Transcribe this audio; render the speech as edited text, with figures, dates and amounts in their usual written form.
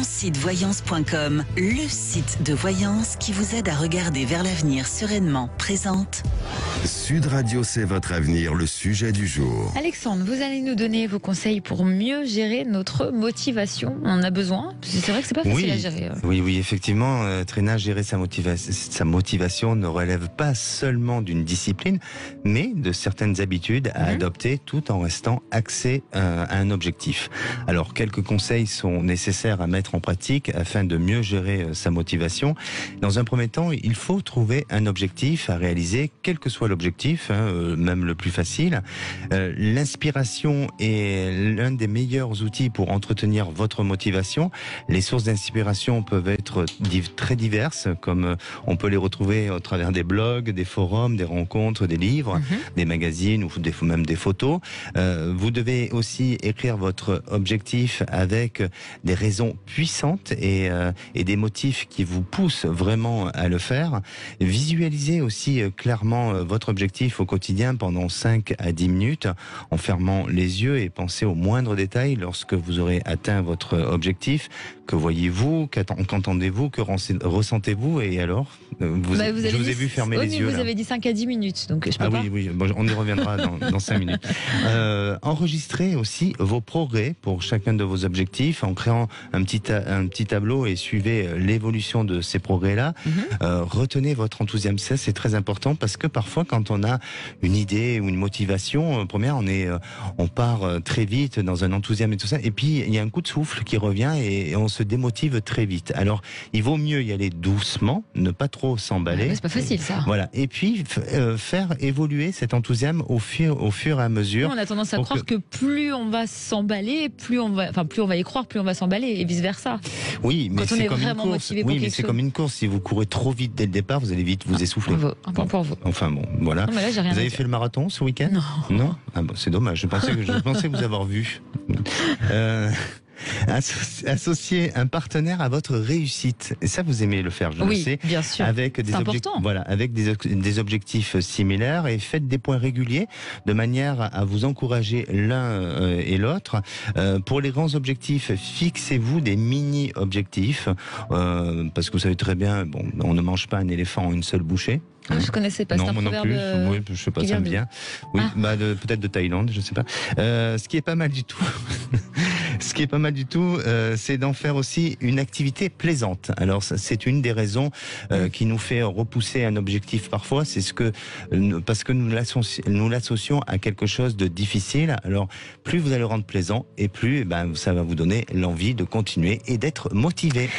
sitevoyance.com, le site de voyance qui vous aide à regarder vers l'avenir sereinement, présente. Sud Radio, c'est votre avenir, le sujet du jour. Alexandre, vous allez nous donner vos conseils pour mieux gérer notre motivation. On en a besoin, c'est vrai que c'est pas facile à gérer. Oui, effectivement, Tréna, gérer sa motivation ne relève pas seulement d'une discipline, mais de certaines habitudes à adopter tout en restant axé à un objectif. Alors, quelques conseils sont nécessaires à mettre en pratique afin de mieux gérer sa motivation. Dans un premier temps, il faut trouver un objectif à réaliser, quel que soit l'objectif, même le plus facile. L'inspiration est l'un des meilleurs outils pour entretenir votre motivation. Les sources d'inspiration peuvent être très diverses, comme on peut les retrouver au travers des blogs, des forums, des rencontres, des livres, des magazines ou même des photos. Vous devez aussi écrire votre objectif avec des raisons puissantes et des motifs qui vous poussent vraiment à le faire. Visualisez aussi clairement votre objectif au quotidien pendant 5 à 10 minutes en fermant les yeux et pensez aux moindres détails lorsque vous aurez atteint votre objectif. Que voyez-vous? Qu'entendez-vous? Que ressentez-vous? Et alors je vous ai vu fermer les yeux. Vous avez dit 5 à 10 minutes, donc je peux pas. Oui, bon, on y reviendra dans 5 minutes. Enregistrez aussi vos progrès pour chacun de vos objectifs en créant un petit tableau et suivez l'évolution de ces progrès-là. Retenez votre enthousiasme, ça c'est très important parce que parfois quand on a une idée ou une motivation première, on part très vite dans un enthousiasme et tout ça, et puis il y a un coup de souffle qui revient et on se démotive très vite. Alors il vaut mieux y aller doucement, ne pas trop s'emballer. C'est pas facile ça. Voilà, et puis faire évoluer cet enthousiasme au fur et à mesure. On a tendance à croire que plus on va s'emballer, plus on va y croire, plus on va s'emballer et vice versa. Oui, mais c'est comme une course. Motivé pour quelque chose. Comme une course. Si vous courez trop vite dès le départ, vous allez vite vous essouffler. Pour vous. Enfin bon, voilà. Non, mais là, j'ai rien vous avez fait le marathon ce week-end? Non. Ah bon, c'est dommage. Je pensais vous avoir vu. Associer un partenaire à votre réussite. Et ça, vous aimez le faire, je le sais. Bien sûr. Avec des objectifs similaires et faites des points réguliers de manière à vous encourager l'un et l'autre. Pour les grands objectifs, fixez-vous des mini-objectifs parce que vous savez très bien, on ne mange pas un éléphant en une seule bouchée. Je connaissais pas. Non, moi non plus. Oui, je sais pas, ça me vient. Oui, peut-être de Thaïlande, je sais pas. Ce qui est pas mal du tout. C'est d'en faire aussi une activité plaisante. Alors, c'est une des raisons qui nous fait repousser un objectif parfois. Parce que nous l'associons à quelque chose de difficile. Alors, plus vous allez le rendre plaisant et plus ça va vous donner l'envie de continuer et d'être motivé.